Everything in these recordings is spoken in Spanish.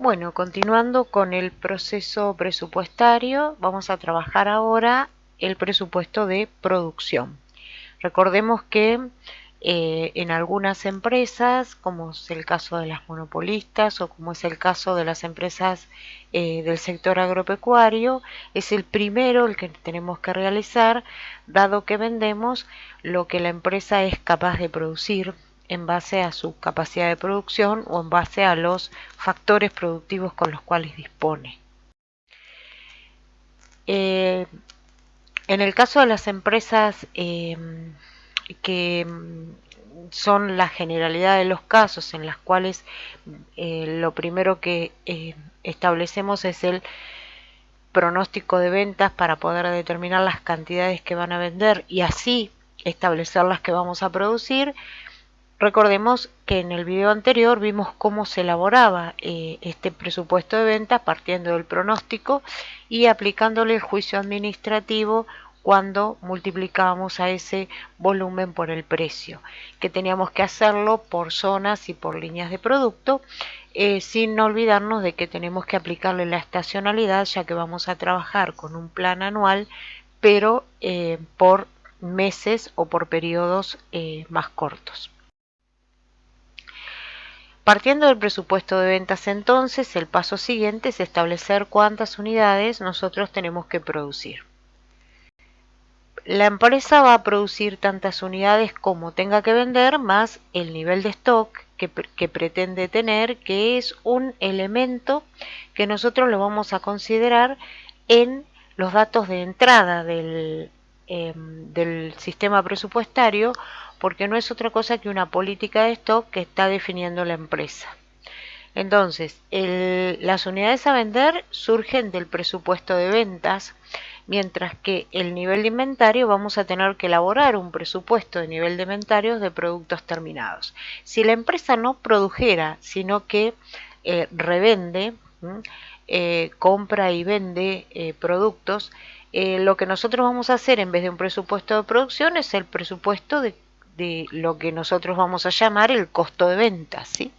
Bueno, continuando con el proceso presupuestario, vamos a trabajar ahora el presupuesto de producción. Recordemos que en algunas empresas, como es el caso de las monopolistas o como es el caso de las empresas del sector agropecuario, es el primero el que tenemos que realizar, dado que vendemos lo que la empresa es capaz de producir en base a su capacidad de producción o en base a los factores productivos con los cuales dispone. En el caso de las empresas que son la generalidad de los casos en las cuales lo primero que establecemos es el pronóstico de ventas para poder determinar las cantidades que van a vender y así establecer las que vamos a producir. Recordemos que en el video anterior vimos cómo se elaboraba este presupuesto de ventas partiendo del pronóstico y aplicándole el juicio administrativo cuando multiplicábamos a ese volumen por el precio, que teníamos que hacerlo por zonas y por líneas de producto, sin olvidarnos de que tenemos que aplicarle la estacionalidad, ya que vamos a trabajar con un plan anual, pero por meses o por periodos más cortos. Partiendo del presupuesto de ventas entonces, el paso siguiente es establecer cuántas unidades nosotros tenemos que producir. La empresa va a producir tantas unidades como tenga que vender, más el nivel de stock que pretende tener, que es un elemento que nosotros lo vamos a considerar en los datos de entrada del sistema presupuestario, porque no es otra cosa que una política de stock que está definiendo la empresa. Entonces, las unidades a vender surgen del presupuesto de ventas, mientras que el nivel de inventario vamos a tener que elaborar un presupuesto de nivel de inventarios de productos terminados. Si la empresa no produjera, sino que revende, compra y vende productos, lo que nosotros vamos a hacer en vez de un presupuesto de producción es el presupuesto de lo que nosotros vamos a llamar el costo de ventas, ¿sí?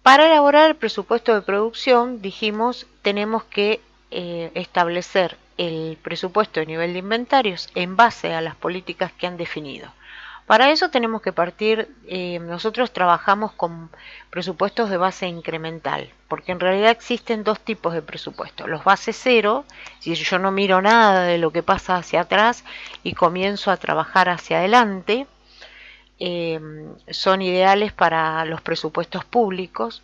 Para elaborar el presupuesto de producción, dijimos, tenemos que establecer el presupuesto de nivel de inventarios en base a las políticas que han definido. Para eso tenemos que partir, nosotros trabajamos con presupuestos de base incremental, porque en realidad existen dos tipos de presupuestos. Los base cero, si yo no miro nada de lo que pasa hacia atrás y comienzo a trabajar hacia adelante, son ideales para los presupuestos públicos,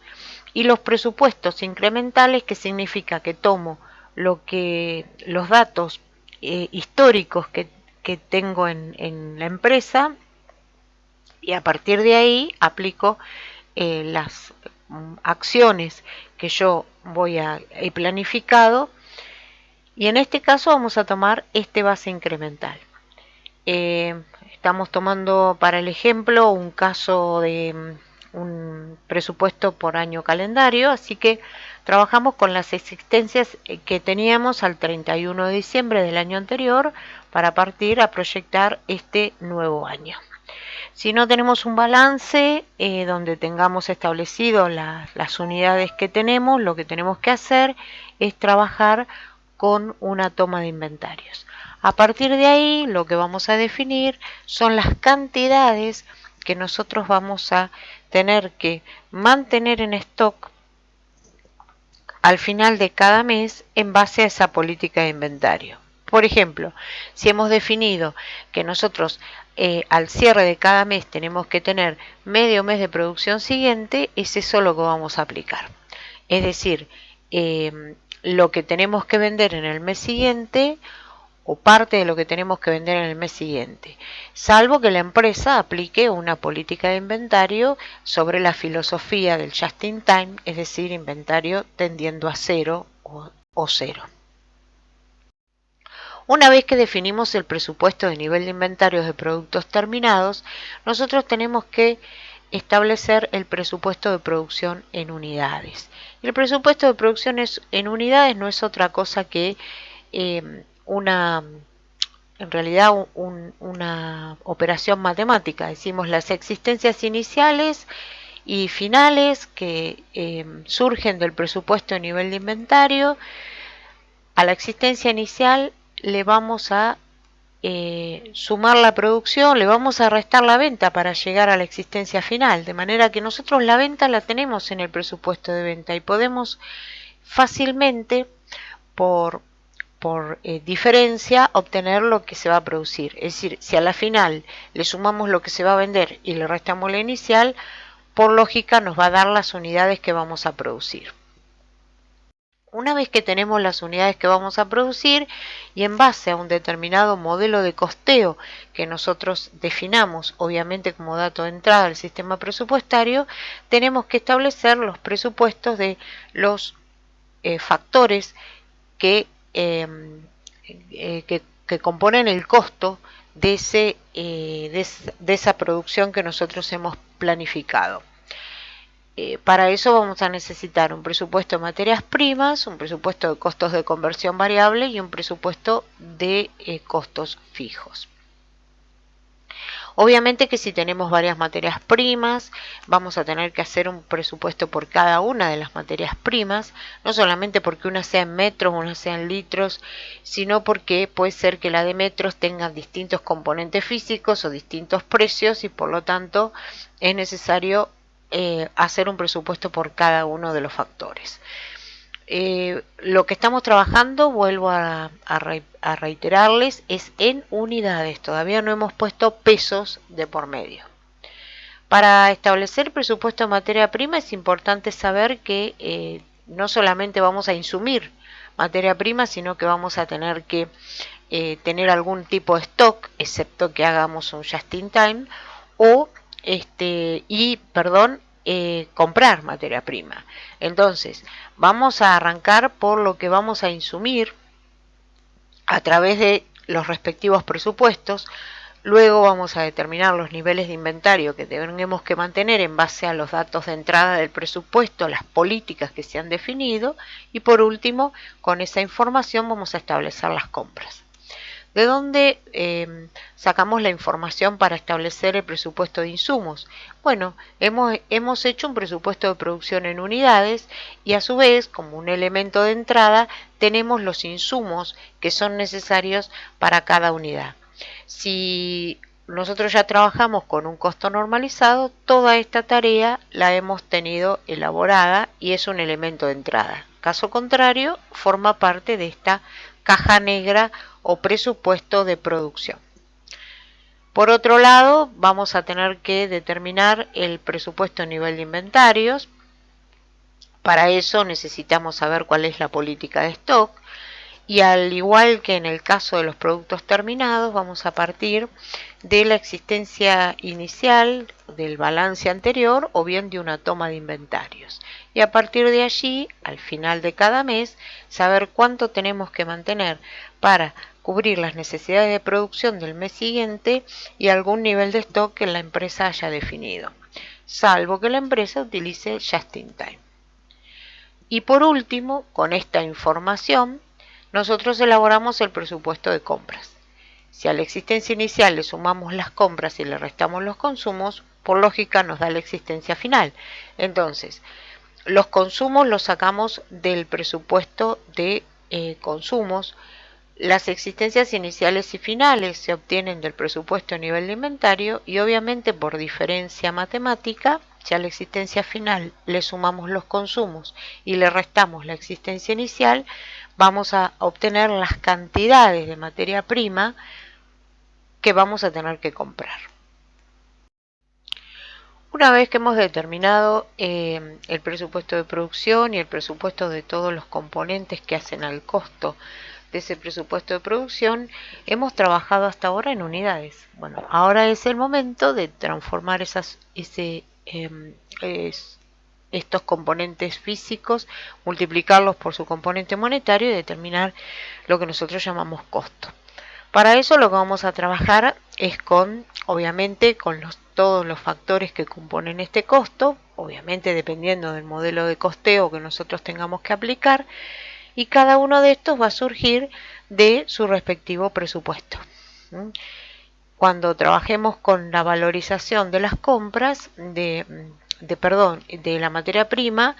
y los presupuestos incrementales, que significa que tomo los datos históricos que tengo en la empresa y a partir de ahí aplico las acciones que yo he planificado, y en este caso vamos a tomar este base incremental. Estamos tomando para el ejemplo un caso de un presupuesto por año calendario, así que trabajamos con las existencias que teníamos al 31 de diciembre del año anterior para partir a proyectar este nuevo año. Si no tenemos un balance donde tengamos establecido las unidades que tenemos, lo que tenemos que hacer es trabajar con una toma de inventarios. A partir de ahí, lo que vamos a definir son las cantidades que nosotros vamos a tener que mantener en stock al final de cada mes en base a esa política de inventario. Por ejemplo, si hemos definido que nosotros al cierre de cada mes tenemos que tener medio mes de producción siguiente, es eso lo que vamos a aplicar. Es decir, lo que tenemos que vender en el mes siguiente o parte de lo que tenemos que vender en el mes siguiente, salvo que la empresa aplique una política de inventario sobre la filosofía del just in time, es decir, inventario tendiendo a cero o cero. Una vez que definimos el presupuesto de nivel de inventarios de productos terminados, nosotros tenemos que establecer el presupuesto de producción en unidades. El presupuesto de producción en unidades no es otra cosa que en realidad una operación matemática. Decimos las existencias iniciales y finales que surgen del presupuesto a nivel de inventario. A la existencia inicial le vamos a sumar la producción, le vamos a restar la venta para llegar a la existencia final, de manera que nosotros la venta la tenemos en el presupuesto de venta y podemos fácilmente por diferencia obtener lo que se va a producir. Es decir, si a la final le sumamos lo que se va a vender y le restamos la inicial, por lógica nos va a dar las unidades que vamos a producir. Una vez que tenemos las unidades que vamos a producir y en base a un determinado modelo de costeo que nosotros definamos, obviamente como dato de entrada del sistema presupuestario, tenemos que establecer los presupuestos de los factores que, que componen el costo de esa producción que nosotros hemos planificado. Para eso vamos a necesitar un presupuesto de materias primas, un presupuesto de costos de conversión variable y un presupuesto de costos fijos. Obviamente que si tenemos varias materias primas, vamos a tener que hacer un presupuesto por cada una de las materias primas, no solamente porque una sea en metros, una sea en litros, sino porque puede ser que la de metros tenga distintos componentes físicos o distintos precios y por lo tanto es necesario hacer un presupuesto por cada uno de los factores. Lo que estamos trabajando, vuelvo a reiterarles, es en unidades. Todavía no hemos puesto pesos de por medio. Para establecer presupuesto en materia prima es importante saber que no solamente vamos a insumir materia prima, sino que vamos a tener que tener algún tipo de stock, excepto que hagamos un just in time, o comprar materia prima. Entonces, vamos a arrancar por lo que vamos a insumir a través de los respectivos presupuestos. Luego vamos a determinar los niveles de inventario que tenemos que mantener en base a los datos de entrada del presupuesto, las políticas que se han definido y por último, con esa información vamos a establecer las compras. ¿De dónde sacamos la información para establecer el presupuesto de insumos? Bueno, hemos hecho un presupuesto de producción en unidades y a su vez, como un elemento de entrada, tenemos los insumos que son necesarios para cada unidad. Si nosotros ya trabajamos con un costo normalizado, toda esta tarea la hemos tenido elaborada y es un elemento de entrada. Caso contrario, forma parte de esta caja negra o presupuesto de producción. Por otro lado, vamos a tener que determinar el presupuesto a nivel de inventarios. Para eso necesitamos saber cuál es la política de stock y al igual que en el caso de los productos terminados, vamos a partir de la existencia inicial del balance anterior o bien de una toma de inventarios. Y a partir de allí, al final de cada mes, saber cuánto tenemos que mantener para cubrir las necesidades de producción del mes siguiente y algún nivel de stock que la empresa haya definido, salvo que la empresa utilice just in time. Y por último, con esta información, nosotros elaboramos el presupuesto de compras. Si a la existencia inicial le sumamos las compras y le restamos los consumos, por lógica nos da la existencia final. Entonces, los consumos los sacamos del presupuesto de consumos. Las existencias iniciales y finales se obtienen del presupuesto a nivel de inventario y obviamente por diferencia matemática, si a la existencia final le sumamos los consumos y le restamos la existencia inicial, vamos a obtener las cantidades de materia prima que vamos a tener que comprar. Una vez que hemos determinado el presupuesto de producción y el presupuesto de todos los componentes que hacen al costo de ese presupuesto de producción, hemos trabajado hasta ahora en unidades. Bueno, ahora es el momento de transformar estos componentes físicos, multiplicarlos por su componente monetario y determinar lo que nosotros llamamos costo. Para eso lo que vamos a trabajar es obviamente, con todos los factores que componen este costo, obviamente dependiendo del modelo de costeo que nosotros tengamos que aplicar, y cada uno de estos va a surgir de su respectivo presupuesto. Cuando trabajemos con la valorización de las compras de la materia prima,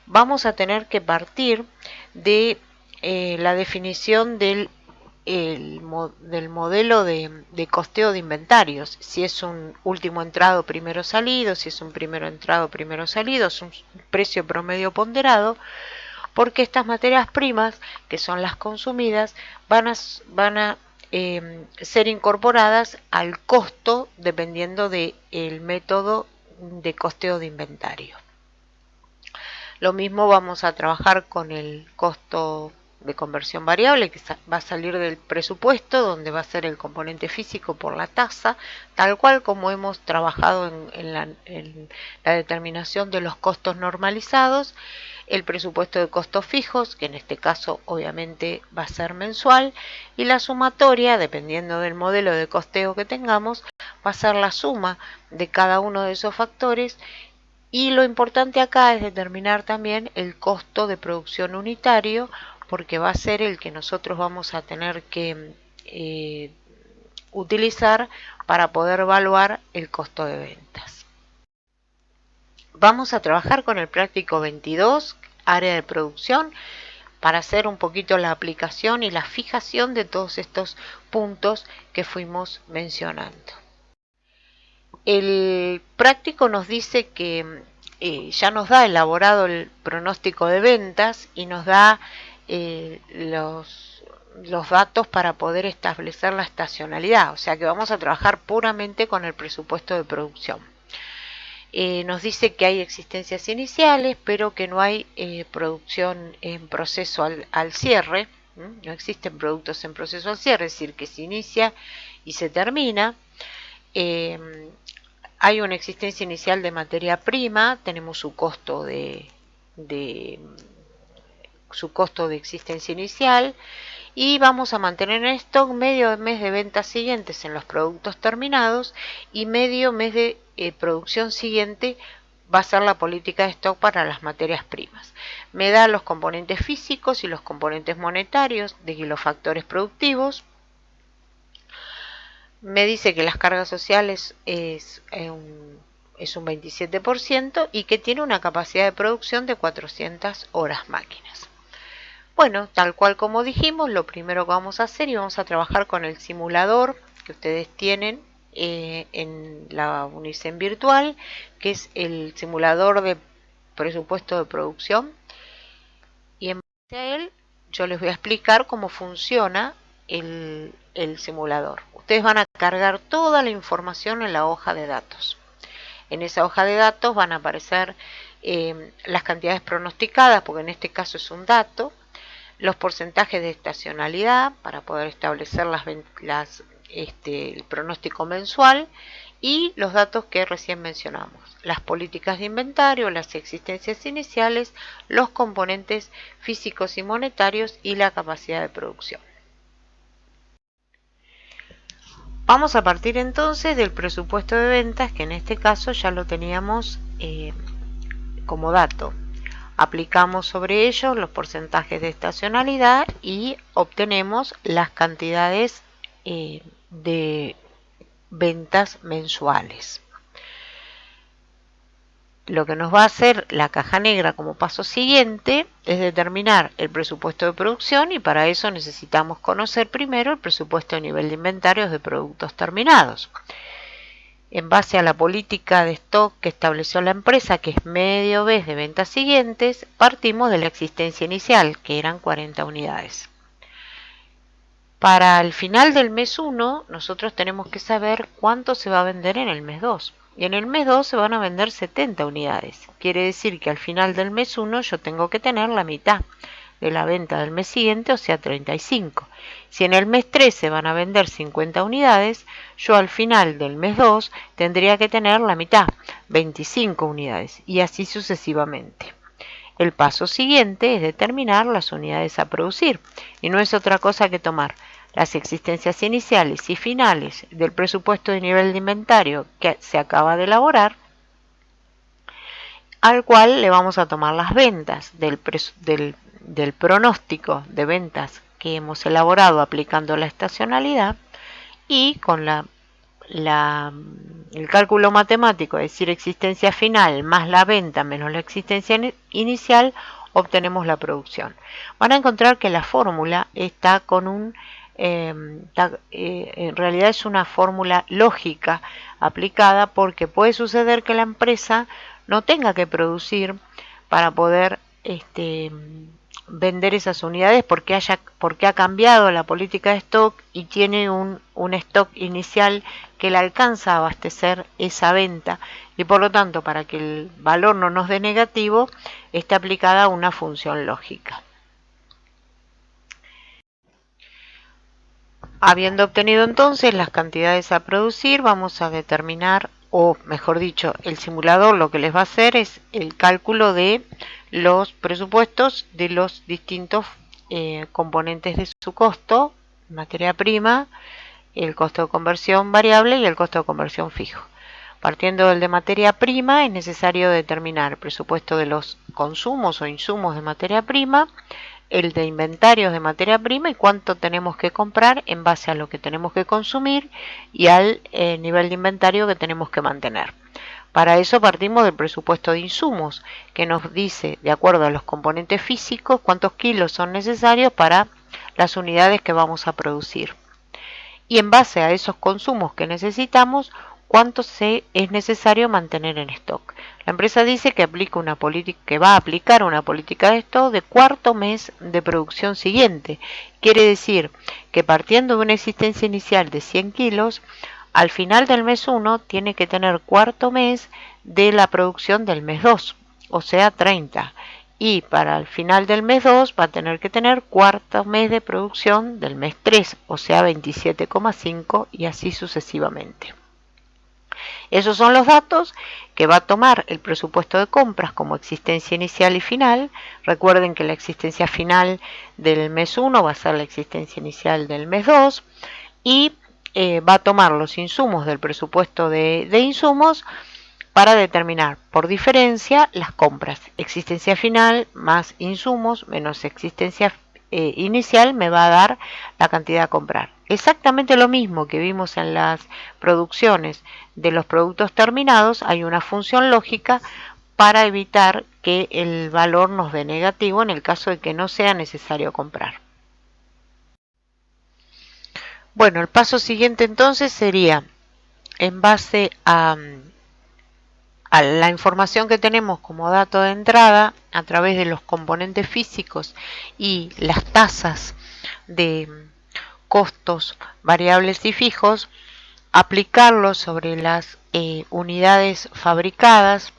vamos a tener que partir de la definición del modelo de costeo de inventarios, si es un último entrado primero salido, si es un primero entrado primero salido, es un precio promedio ponderado, porque estas materias primas, que son las consumidas, van a ser incorporadas al costo dependiendo del método de costeo de inventario. Lo mismo vamos a trabajar con el costo de conversión variable, que va a salir del presupuesto, donde va a ser el componente físico por la tasa, tal cual como hemos trabajado en la determinación de los costos normalizados. El presupuesto de costos fijos, que en este caso obviamente va a ser mensual, y la sumatoria, dependiendo del modelo de costeo que tengamos, va a ser la suma de cada uno de esos factores. Y lo importante acá es determinar también el costo de producción unitario, porque va a ser el que nosotros vamos a tener que utilizar para poder evaluar el costo de ventas. Vamos a trabajar con el práctico 22, área de producción, para hacer un poquito la aplicación y la fijación de todos estos puntos que fuimos mencionando. El práctico nos dice que ya nos da elaborado el pronóstico de ventas y nos da los datos para poder establecer la estacionalidad, o sea que vamos a trabajar puramente con el presupuesto de producción. Nos dice que hay existencias iniciales, pero que no hay producción en proceso al cierre, no existen productos en proceso al cierre, es decir, que se inicia y se termina. Hay una existencia inicial de materia prima, tenemos su costo de existencia inicial, y vamos a mantener en stock medio mes de ventas siguientes en los productos terminados y medio mes de producción siguiente va a ser la política de stock para las materias primas. Me da los componentes físicos y los componentes monetarios de los factores productivos. Me dice que las cargas sociales es un 27% y que tiene una capacidad de producción de 400 horas máquinas. Bueno, tal cual como dijimos, lo primero que vamos a hacer y vamos a trabajar con el simulador que ustedes tienen en la Unicen virtual, que es el simulador de presupuesto de producción. Y en base a él, yo les voy a explicar cómo funciona el simulador. Ustedes van a cargar toda la información en la hoja de datos. En esa hoja de datos van a aparecer las cantidades pronosticadas, porque en este caso es un dato, los porcentajes de estacionalidad para poder establecer el pronóstico mensual y los datos que recién mencionamos, las políticas de inventario, las existencias iniciales, los componentes físicos y monetarios y la capacidad de producción. Vamos a partir entonces del presupuesto de ventas, que en este caso ya lo teníamos como dato. Aplicamos sobre ello los porcentajes de estacionalidad y obtenemos las cantidades de ventas mensuales. Lo que nos va a hacer la caja negra como paso siguiente es determinar el presupuesto de producción, y para eso necesitamos conocer primero el presupuesto de nivel de inventarios de productos terminados. En base a la política de stock que estableció la empresa, que es medio mes de ventas siguientes, partimos de la existencia inicial, que eran 40 unidades. Para el final del mes 1, nosotros tenemos que saber cuánto se va a vender en el mes 2. Y en el mes 2 se van a vender 70 unidades. Quiere decir que al final del mes 1 yo tengo que tener la mitad de la venta del mes siguiente, o sea 35. Si en el mes 3 se van a vender 50 unidades, yo al final del mes 2 tendría que tener la mitad, 25 unidades, y así sucesivamente. El paso siguiente es determinar las unidades a producir, y no es otra cosa que tomar las existencias iniciales y finales del presupuesto de nivel de inventario que se acaba de elaborar, al cual le vamos a tomar las ventas del pronóstico de ventas que hemos elaborado aplicando la estacionalidad, y con el cálculo matemático, es decir, existencia final más la venta menos la existencia inicial, obtenemos la producción. Van a encontrar que la fórmula está con en realidad es una fórmula lógica aplicada, porque puede suceder que la empresa no tenga que producir para poder vender esas unidades, porque ha cambiado la política de stock y tiene un stock inicial que le alcanza a abastecer esa venta, y por lo tanto, para que el valor no nos dé negativo, está aplicada una función lógica. Habiendo obtenido entonces las cantidades a producir, vamos a determinar, o mejor dicho, el simulador lo que les va a hacer es el cálculo de los presupuestos de los distintos componentes de su costo: materia prima, el costo de conversión variable y el costo de conversión fijo. Partiendo del de materia prima, es necesario determinar el presupuesto de los consumos o insumos de materia prima, el de inventarios de materia prima y cuánto tenemos que comprar en base a lo que tenemos que consumir y al nivel de inventario que tenemos que mantener. Para eso partimos del presupuesto de insumos, que nos dice, de acuerdo a los componentes físicos, cuántos kilos son necesarios para las unidades que vamos a producir. Y en base a esos consumos que necesitamos, cuánto es necesario mantener en stock. La empresa dice que va a aplicar una política de stock de cuarto mes de producción siguiente. Quiere decir que, partiendo de una existencia inicial de 100 kilos, al final del mes 1 tiene que tener cuarto mes de la producción del mes 2, o sea 30. Y para el final del mes 2 va a tener que tener cuarto mes de producción del mes 3, o sea 27,5, y así sucesivamente. Esos son los datos que va a tomar el presupuesto de compras como existencia inicial y final. Recuerden que la existencia final del mes 1 va a ser la existencia inicial del mes 2, y va a tomar los insumos del presupuesto de insumos para determinar por diferencia las compras. Existencia final más insumos menos existencia inicial me va a dar la cantidad a comprar. Exactamente lo mismo que vimos en las producciones de los productos terminados, hay una función lógica para evitar que el valor nos dé negativo en el caso de que no sea necesario comprar. Bueno, el paso siguiente entonces sería, en base a la información que tenemos como dato de entrada a través de los componentes físicos y las tasas de costos variables y fijos, aplicarlo sobre las unidades fabricadas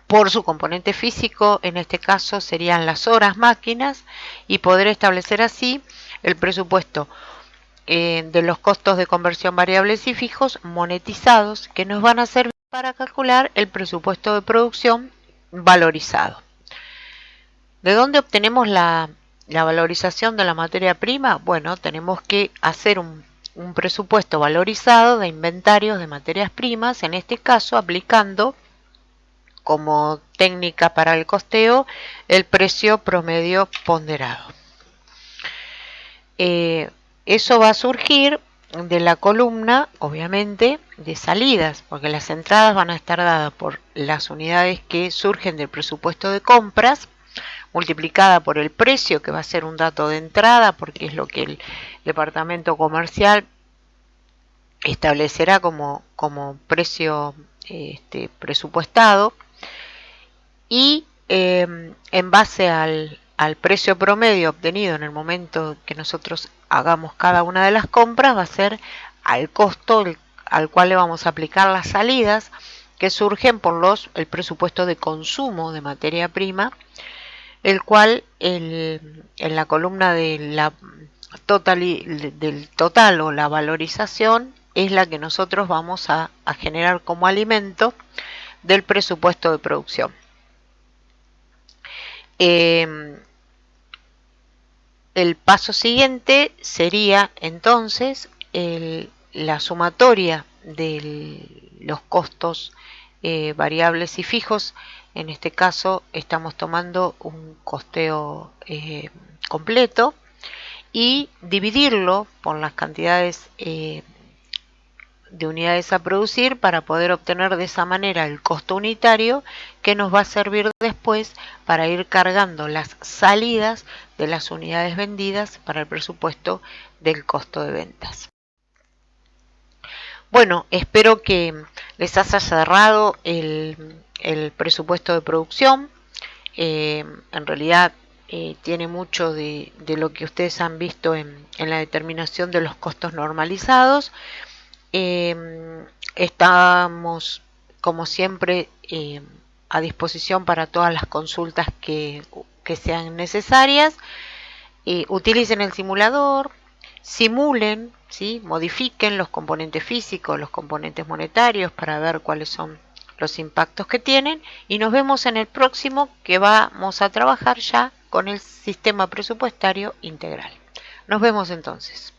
por su componente físico, en este caso serían las horas máquinas, y poder establecer así el presupuesto de los costos de conversión variables y fijos monetizados, que nos van a servir para calcular el presupuesto de producción valorizado. ¿De dónde obtenemos la valorización de la materia prima? Bueno, tenemos que hacer un presupuesto valorizado de inventarios de materias primas, en este caso aplicando como técnica para el costeo el precio promedio ponderado. Eso va a surgir de la columna, obviamente, de salidas, porque las entradas van a estar dadas por las unidades que surgen del presupuesto de compras, multiplicada por el precio, que va a ser un dato de entrada, porque es lo que el departamento comercial establecerá como precio presupuestado, y en base al precio promedio obtenido en el momento que nosotros hagamos cada una de las compras, va a ser al costo al cual le vamos a aplicar las salidas que surgen por el presupuesto de consumo de materia prima, el cual en la columna del total o la valorización es la que nosotros vamos a generar como alimento del presupuesto de producción. El paso siguiente sería entonces la sumatoria de los costos variables y fijos. En este caso estamos tomando un costeo completo, y dividirlo por las cantidades de unidades a producir para poder obtener de esa manera el costo unitario que nos va a servir después para ir cargando las salidas de las unidades vendidas para el presupuesto del costo de ventas. Bueno, espero que les haya cerrado el presupuesto de producción. En realidad tiene mucho de lo que ustedes han visto en la determinación de los costos normalizados. Estamos, como siempre, a disposición para todas las consultas que sean necesarias. Utilicen el simulador, simulen, ¿sí? Modifiquen los componentes físicos, los componentes monetarios para ver cuáles son los impactos que tienen y nos vemos en el próximo, que vamos a trabajar ya con el sistema presupuestario integral. Nos vemos entonces.